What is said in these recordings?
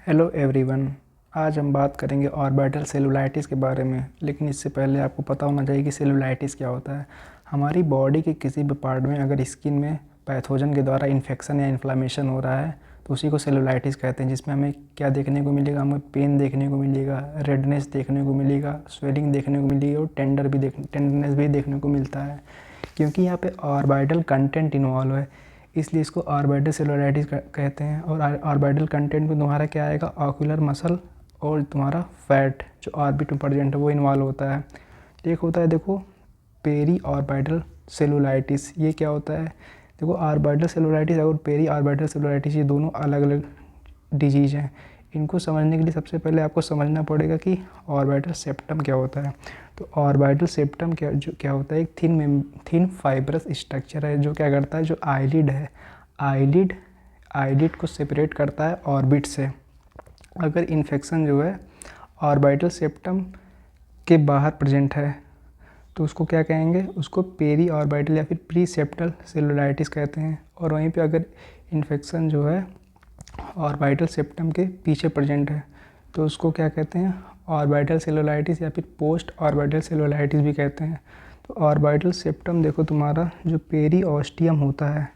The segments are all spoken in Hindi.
Hello everyone. आज हम बात करेंगे ऑर्बिटल सेलुलाइटिस के बारे में। लेकिन इससे पहले आपको पता होना चाहिए कि सेलुलाइटिस क्या होता है। हमारी बॉडी के किसी भी पार्ट में अगर स्किन में पैथोजन के द्वारा इन्फेक्शन या इन्फ्लामेशन हो रहा है तो उसी को सेलुलाइटिस कहते हैं। जिसमें हमें क्या देखने को मिलेगा, हमें पेन देखने को मिलेगा, रेडनेस देखने को मिलेगा, स्वेलिंग देखने को मिलेगी और टेंडरनेस भी देखने को मिलता है। क्योंकि यहाँ पे ऑर्बिटल कंटेंट इन्वॉल्व है, इसलिए इसको ऑर्बिटल सेलुलाइटिस कहते हैं। और ऑर्बिटल कंटेंट में तुम्हारा क्या आएगा, ऑक्यूलर मसल और तुम्हारा फैट जो ऑर्बिट में प्रेजेंट है वो इन्वॉल्व होता है। एक होता है देखो पेरी ऑर्बिटल सेलुलाइटिस। ये क्या होता है, देखो ऑर्बिटल सेलुलाइटिस और पेरी ऑर्बिटल सेलुलाइटिस ये दोनों अलग अलग डिजीज़ हैं। इनको समझने के लिए सबसे पहले आपको समझना पड़ेगा कि ऑर्बिटल सेप्टम क्या होता है। तो ऑर्बिटल सेप्टम क्या होता है, एक थिन फाइब्रस स्ट्रक्चर है जो क्या करता है, जो आईलिड है, आईलिड को सेपरेट करता है ऑर्बिट से। अगर इन्फेक्शन जो है ऑर्बिटल सेप्टम के बाहर प्रेजेंट है तो उसको क्या कहेंगे, उसको पेरी ऑर्बिटल या फिर प्री सेप्टल सेलुलाइटिस कहते हैं। और वहीं पे अगर इन्फेक्शन जो है ऑर्बिटल सेप्टम के पीछे प्रेजेंट है तो उसको क्या कहते हैं, ऑर्बिटल सेलुलाइटिस या फिर पोस्ट ऑर्बिटल सेलुलाइटिस भी कहते हैं। तो ऑर्बिटल सेप्टम देखो तुम्हारा जो पेरी ऑस्टियम होता है,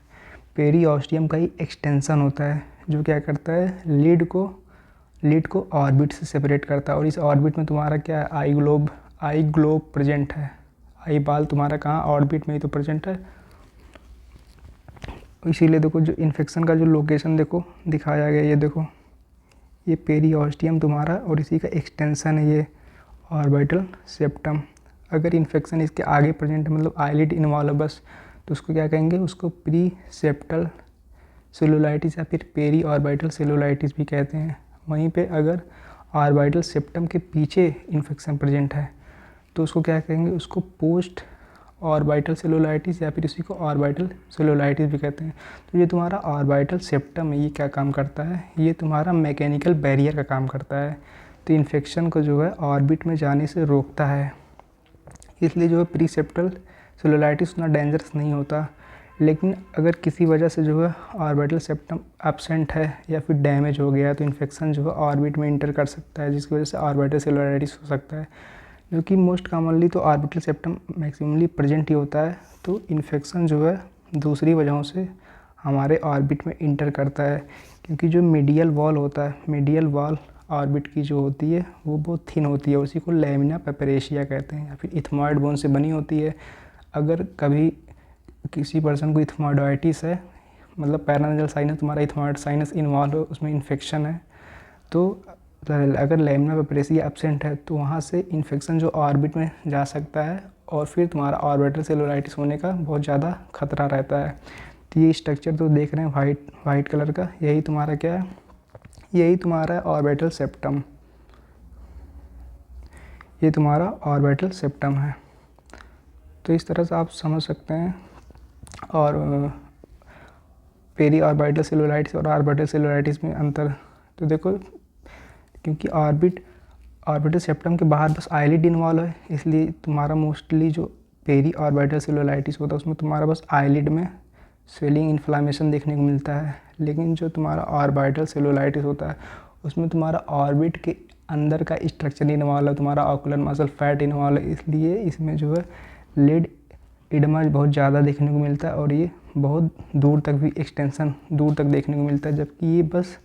पेरी ऑस्टियम का ही एक्सटेंशन होता है जो क्या करता है, लीड को ऑर्बिट से सेपरेट करता है। और इस ऑर्बिट में तुम्हारा क्या है, आई ग्लोब प्रेजेंट है। आई बाल तुम्हारा कहाँ, ऑर्बिट में ही तो प्रेजेंट है। इसीलिए देखो जो इन्फेक्शन का जो लोकेशन देखो दिखाया गया, ये देखो ये पेरी ऑस्टियम तुम्हारा और इसी का एक्सटेंशन है ये ऑर्बिटल सेप्टम। अगर इन्फेक्शन इसके आगे प्रेजेंट है, मतलब आईलिड इन्वॉल्व है बस, तो उसको क्या कहेंगे, उसको प्री सेप्टल सेलुलाइटिस या फिर पेरी ऑर्बिटल सेलुलाइटिस भी कहते हैं। वहीं पे अगर ऑर्बिटल सेप्टम के पीछे इन्फेक्शन प्रेजेंट है तो उसको क्या कहेंगे, उसको पोस्ट ऑर्बिटल सेलुलाइटिस या फिर इसी को ऑर्बिटल सेलुलाइटिस भी कहते हैं। तो ये तुम्हारा ऑर्बिटल सेप्टम है, ये क्या काम करता है, ये तुम्हारा मैकेनिकल बैरियर का काम करता है। तो इन्फेक्शन को जो है ऑर्बिट में जाने से रोकता है, इसलिए जो है प्री सेप्टल सेलुलाइटिस उतना डेंजरस नहीं होता। लेकिन अगर किसी वजह से जो है ऑर्बिटल सेप्टम एब्सेंट है या फिर डैमेज हो गया तो इन्फेक्शन जो है ऑर्बिट में इंटर कर सकता है, जिसकी वजह से ऑर्बिटल सेलुलाइटिस हो सकता है। जो कि मोस्ट कॉमनली तो ऑर्बिटल सेप्टम मैक्सिमली प्रेजेंट ही होता है। तो इन्फेक्शन जो है दूसरी वजहों से हमारे ऑर्बिट में इंटर करता है, क्योंकि जो मीडियल वॉल होता है, मीडियल वॉल ऑर्बिट की जो होती है वो बहुत थिन होती है, उसी को लैमिना पेपरेशिया कहते हैं या फिर इथमॉइड बोन से बनी होती है। अगर कभी किसी पर्सन को इथमॉइडाइटिस है, मतलब पैरानेजल साइनस, तुम्हारा इथमॉइड साइनस इन्वॉल्व हो, उसमें इन्फेक्शन है, तो अगर लैमिना पेपरेशिया एब्सेंट है तो वहाँ से इन्फेक्शन जो ऑर्बिट में जा सकता है और फिर तुम्हारा ऑर्बिटल सेलुलाइटिस होने का बहुत ज़्यादा खतरा रहता है। तो ये स्ट्रक्चर तो देख रहे हैं वाइट कलर का, यही तुम्हारा क्या है, यही तुम्हारा ऑर्बिटल सेप्टम, ये तुम्हारा ऑर्बिटल सेप्टम है। तो इस तरह से आप समझ सकते हैं। और पेरी ऑर्बिटल सेलुलाइटिस और ऑर्बिटल सेलुलाइटिस में अंतर तो देखो, क्योंकि ऑर्बिटल सेप्टम के बाहर बस आईलिड इन्वॉल्व है, इसलिए तुम्हारा मोस्टली जो पेरी ऑर्बिटल सेलुलाइटिस होता है उसमें तुम्हारा बस आईलिड में स्वेलिंग इन्फ्लामेशन देखने को मिलता है। लेकिन जो तुम्हारा ऑर्बिटल सेलुलाइटिस होता है उसमें तुम्हारा ऑर्बिट के अंदर का स्ट्रक्चर इन्वॉल्व है, तुम्हारा ऑक्यूलर मसल फैट इन्वॉल्व है, इसलिए इसमें जो है लिड इडमा बहुत ज़्यादा देखने को मिलता है और ये बहुत दूर तक भी एक्सटेंशन दूर तक देखने को मिलता है। जबकि ये बस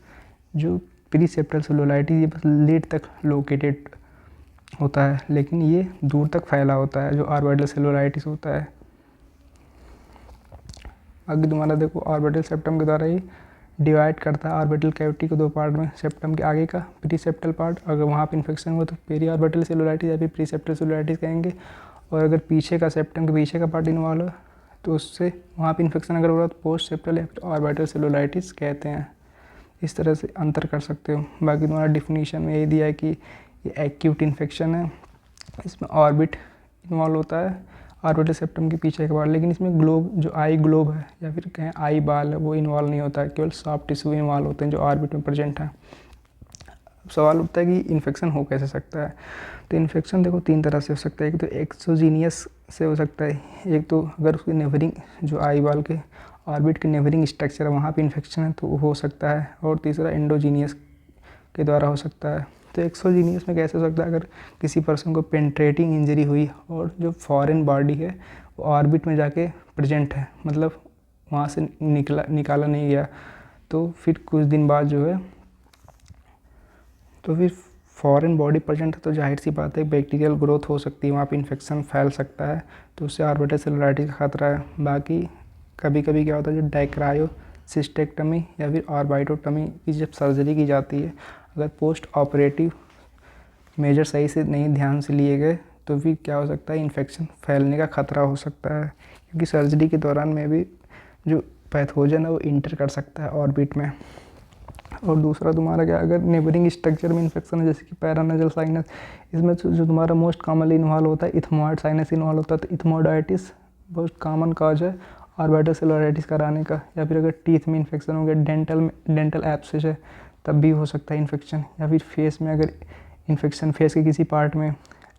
जो प्री सेप्टल सेलुलाइटिस ये बस लीड तक लोकेटेड होता है, लेकिन ये दूर तक फैला होता है जो ऑर्बिटल सेलुलाइटिस होता है। अगर तुम्हारा देखो ऑर्बिटल सेप्टम के द्वारा ही डिवाइड करता है ऑर्बिटल कैविटी को दो पार्ट में, सेप्टम के आगे का प्री सेप्टल पार्ट, अगर वहाँ पे इन्फेक्शन हुआ तो पेरी ऑर्बिटल सेलुलाइटिस या फिर प्री सेप्टल सेलुलाइटिस कहेंगे। और अगर पीछे का सेप्टम के पीछे का पार्ट इन्वॉल्व है तो उससे वहाँ पे इन्फेक्शन अगर हो रहा है तो पोस्ट सेप्टल या फिर ऑर्बिटल सेलुलाइटिस कहते हैं। इस तरह से अंतर कर सकते हो। बाकी तुम्हारा डिफिनीशन में यही दिया है कि ये एक्यूट इन्फेक्शन है, इसमें ऑर्बिट इन्वॉल्व होता है ऑर्बिटल सेप्टम के पीछे के पार्ट, लेकिन इसमें ग्लोब जो आई ग्लोब है या फिर कहें आई बाल है वो इन्वॉल्व नहीं होता है, केवल सॉफ्ट टिश्यू इन्वॉल्व होते हैं जो ऑर्बिट में प्रेजेंट है। सवाल उठता है कि इन्फेक्शन हो कैसे सकता है। तो इन्फेक्शन देखो तीन तरह से हो सकता है, एक तो एक्सोजीनियस से हो सकता है, एक तो अगर उसकी नेबरिंग जो आई बाल के ऑर्बिट के नेबरिंग स्ट्रक्चर है वहाँ पे इन्फेक्शन है तो हो सकता है, और तीसरा एंडोजीनियस के द्वारा हो सकता है। तो एक्सोजीनियस में कैसे हो सकता है, अगर किसी पर्सन को पेनिट्रेटिंग इंजरी हुई और जो फॉरेन बॉडी है वो ऑर्बिट में जाके प्रेजेंट है, मतलब वहाँ से निकाला नहीं गया, तो फिर कुछ दिन बाद जो है, तो फिर फॉरेन बॉडी प्रेजेंट है तो जाहिर सी बात है बैक्टीरियल ग्रोथ हो सकती है, वहाँ पे इन्फेक्शन फैल सकता है, तो उससे ऑर्बिटल सेलुलाइटिस का खतरा है। बाकी कभी कभी क्या होता है, जो डायक्रायोसिस्टेक्टमी या फिर ऑर्बिटोटमी की जब सर्जरी की जाती है, अगर पोस्ट ऑपरेटिव मेजर सही से नहीं ध्यान से लिए गए तो फिर क्या हो सकता है, इन्फेक्शन फैलने का खतरा हो सकता है, क्योंकि सर्जरी के दौरान में भी जो पैथोजन है वो इंटर कर सकता है ऑर्बिट में। और दूसरा तुम्हारा क्या, अगर नेबरिंग स्ट्रक्चर में इन्फेक्शन है जैसे कि पैरानजल साइनस, इसमें जो तुम्हारा मोस्ट कॉमनली इन्वॉल्व होता है इथमोइड साइनस इन्वॉल्व होता है, तो इथमोइडाइटिस बहुत कॉमन कॉज है ऑर्बिटल सेलुलाइटिस कराने का। या फिर अगर टीथ में इन्फेक्शन हो गया, डेंटल एब्सेस है, तब भी हो सकता है इन्फेक्शन। या फिर फेस में अगर इन्फेक्शन, फेस के किसी पार्ट में,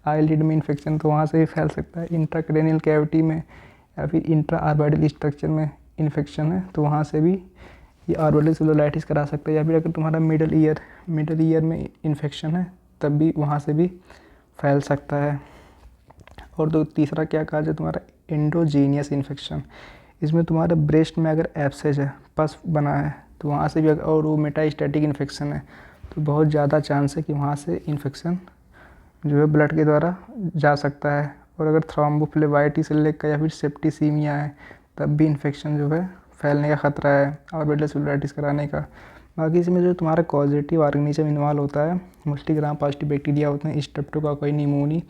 आईलिड में इन्फेक्शन, तो वहाँ से भी फैल सकता है। इंट्राक्रेनियल कैविटी में या फिर इंट्रा ऑर्बिटल स्ट्रक्चर में इन्फेक्शन है तो वहाँ से भी ये ऑर्बिटल सेलुलाइटिस करा सकता है। या फिर अगर तुम्हारा मिडल ईयर में इन्फेक्शन है तब भी वहाँ से भी फैल सकता है। और तो तीसरा क्या कहा जाए, तुम्हारा एंडोजीनियस इन्फेक्शन, इसमें तुम्हारे ब्रेस्ट में अगर एब्सेस है, पस बना है, तो वहाँ से भी और वो मेटास्टैटिक इन्फेक्शन है तो बहुत ज़्यादा चांस है कि वहाँ से इन्फेक्शन जो है ब्लड के द्वारा जा सकता है। और अगर थ्रोम्बोफ्लेबाइटिस का या फिर सेप्टिसीमिया है तब भी इन्फेक्शन जो है फैलने का खतरा है ऑर्बिटल सेलुलाइटिस कराने का। बाकी इसमें जो तुम्हारा कॉजेटिव ऑर्गेनिज्म इन्वॉल्व होता है, मोस्टली ग्राम पॉजिटिव बैक्टीरिया होते हैं, स्ट्रेप्टोकोकस निमोनी,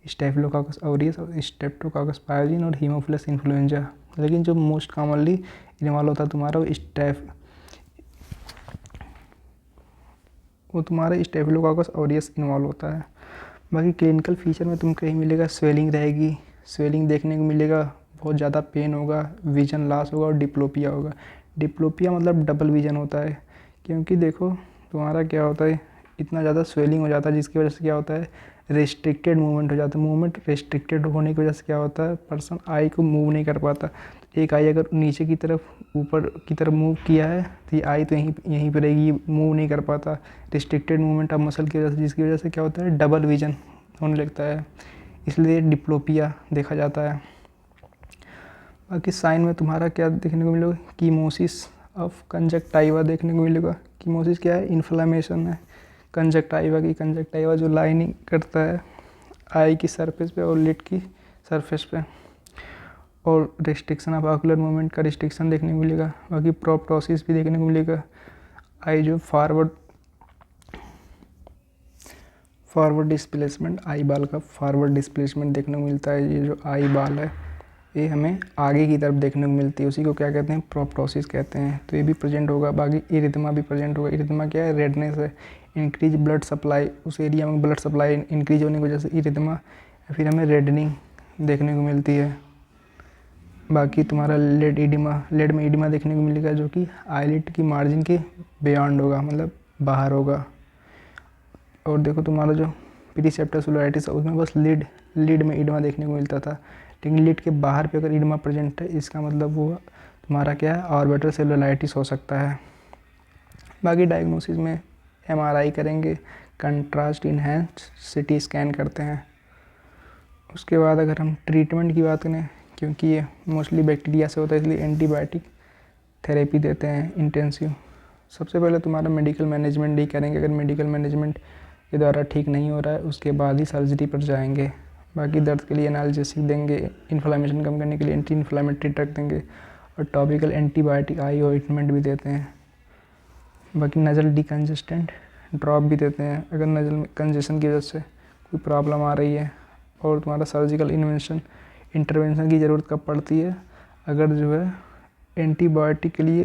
स्टेफिलोकोकस ऑरियस और स्ट्रेप्टोकोकस पायोजिन और हीमोफिलस इन्फ्लुएंजा। लेकिन जो मोस्ट कॉमनली इन्वॉल्व होता है तुम्हारा वो तुम्हारा स्टेफिलोकोकस ऑरियस इन्वॉल्व होता है। बाकी क्लिनिकल फीचर में तुम कहीं मिलेगा स्वेलिंग रहेगी, स्वेलिंग देखने को मिलेगा, बहुत ज़्यादा पेन होगा, विजन लॉस होगा और डिप्लोपिया होगा। डिप्लोपिया मतलब डबल विजन होता है, क्योंकि देखो तुम्हारा क्या होता है, इतना ज़्यादा स्वेलिंग हो जाता है जिसकी वजह से क्या होता है, रेस्ट्रिक्टेड मूवमेंट हो जाता है। मूवमेंट रेस्ट्रिक्टेड होने की वजह से क्या होता है, पर्सन आई को मूव नहीं कर पाता। एक आई अगर नीचे की तरफ ऊपर की तरफ मूव किया है तो ये आई तो यहीं पर रहेगी, मूव नहीं कर पाता, रिस्ट्रिक्टेड मूवमेंट ऑफ मसल की वजह से, जिसकी वजह से क्या होता है, डबल विजन होने लगता है, इसलिए डिप्लोपिया देखा जाता है। बाकी साइन में तुम्हारा क्या देखने को मिलेगा, कीमोसिस ऑफ कंजक्टाइवा देखने को मिलेगा। कीमोसिस क्या है, इन्फ्लामेशन है कंजक्टाइवा की। कंजक्टाइवा जो लाइनिंग करता है आई की सरफेस पे और लिड की सरफेस पे। और रिस्ट्रिक्शन ऑफ ऑकुलर मूवमेंट का रिस्ट्रिक्शन देखने को मिलेगा। बाकी प्रोप्टोसिस भी देखने को मिलेगा। आई जो फॉरवर्ड डिस्प्लेसमेंट, आई बाल का फॉरवर्ड डिस्प्लेसमेंट देखने को मिलता है। ये जो आई बाल है ये हमें आगे की तरफ देखने को मिलती है, उसी को क्या कहते हैं, प्रोप्टोसिस कहते हैं। तो ये भी प्रेजेंट होगा। बाकी इरिथमा भी प्रेजेंट होगा। इरिथमा क्या है, रेडनेस है, इंक्रीज ब्लड सप्लाई, उस एरिया में ब्लड सप्लाई इंक्रीज होने की वजह से इरिथमा, फिर हमें रेडनिंग देखने को मिलती है। बाकी तुम्हारा लेड में इडिमा देखने को मिलेगा, जो कि आईलिड की मार्जिन के बियॉन्ड होगा, मतलब बाहर होगा। और देखो तुम्हारा जो प्रीसेप्टर सोलाइटिस है उसमें बस लीड में इडिमा देखने को मिलता था, लेकिन लीड के बाहर पे अगर इडिमा प्रेजेंट है इसका मतलब वो तुम्हारा क्या है, ऑर्बिटल सेलुलाइटिस हो सकता है। बाकी डायग्नोसिस में एमआरआई करेंगे, कंट्रास्ट इनहेंस्ड सिटी स्कैन करते हैं। उसके बाद अगर हम ट्रीटमेंट की बात करें, क्योंकि ये मोस्टली बैक्टीरिया से होता है इसलिए एंटीबायोटिक थेरेपी देते हैं इंटेंसिव। सबसे पहले तुम्हारा मेडिकल मैनेजमेंट ही करेंगे, अगर मेडिकल मैनेजमेंट के द्वारा ठीक नहीं हो रहा है उसके बाद ही सर्जरी पर जाएंगे। बाकी दर्द के लिए एनाल्जेसिक देंगे, इन्फ्लामेशन कम करने के लिए एंटी इन्फ्लामेटरी ड्रग देंगे और टॉपिकल एंटीबायोटिक आई ऑइंटमेंट भी देते हैं। बाकी नज़ल डिकंजेस्टेंट ड्रॉप भी देते हैं अगर नज़ल में कंजेशन की वजह से कोई प्रॉब्लम आ रही है। और तुम्हारा सर्जिकल इंटरवेंशन की ज़रूरत कब पड़ती है, अगर जो है एंटीबायोटिक के लिए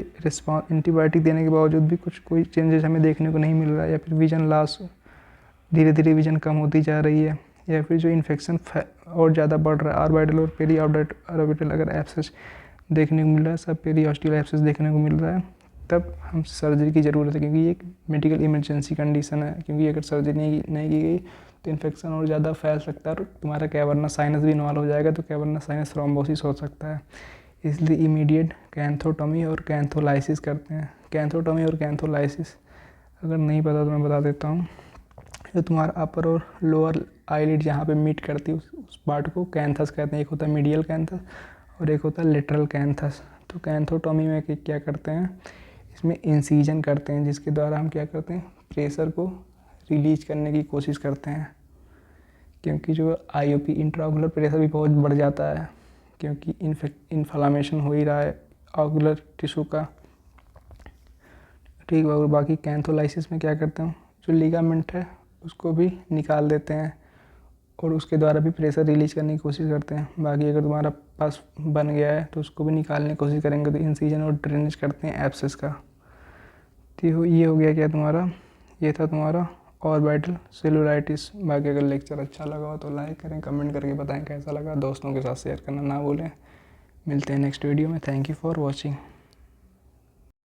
एंटीबायोटिक देने के बावजूद भी कोई चेंजेस हमें देखने को नहीं मिल रहा है, या फिर विजन लॉस, धीरे धीरे विजन कम होती जा रही है, या फिर जो इन्फेक्शन और ज़्यादा बढ़ रहा है, ऑर्बिटल और पेरी ऑर्बिटल अगर एब्सेस देखने को मिल रहा है, सब पेरी ऑस्टियल एब्सेस देखने को मिल रहा है, तब हम सर्जरी की ज़रूरत है, क्योंकि ये एक मेडिकल इमरजेंसी कंडीशन है। क्योंकि अगर सर्जरी नहीं की गई तो इन्फेक्शन और ज़्यादा फैल सकता है और तुम्हारा कैवर्नस साइनस भी इन्वॉल्व हो जाएगा, तो कैवर्नस साइनस थ्रोम्बोसिस हो सकता है। इसलिए इमीडिएट कैंथोटोमी और कैंथोलाइसिस करते हैं। कैंथोटोमी और कैंथोलाइसिस अगर नहीं पता तो मैं बता देता हूँ। जो तुम्हारा अपर और लोअर आईलिड जहाँ पे मीट करती है उस पार्ट को कैंथस कहते हैं। एक होता है मीडियल कैंथस और एक होता है लेटरल कैंथस। तो कैंथोटॉमी में क्या करते हैं, इसमें इंसीजन करते हैं, जिसके द्वारा हम क्या करते हैं, प्रेशर को रिलीज करने की कोशिश करते हैं। क्योंकि जो आईओपी इंट्राओकुलर प्रेशर भी बहुत बढ़ जाता है, क्योंकि इन्फ्लामेशन हो ही रहा है ऑकुलर टिश्यू का। ठीक है। और बाकी कैंथोलाइसिस में क्या करते हैं, जो लिगामेंट है उसको भी निकाल देते हैं और उसके द्वारा भी प्रेशर रिलीज करने की कोशिश करते हैं। बाकी अगर तुम्हारा पास बन गया है तो उसको भी निकालने की कोशिश करेंगे, तो इंसिजन और ड्रेनेज करते हैं एब्सेस का। तो ये हो गया क्या तुम्हारा, ये था तुम्हारा ऑर्बिटल सेलुलाइटिस। बाकी अगर लेक्चर अच्छा लगा हो तो लाइक करें, कमेंट करके बताएं कैसा लगा, दोस्तों के साथ शेयर करना ना भूलें। मिलते हैं नेक्स्ट वीडियो में। Thank you for watching.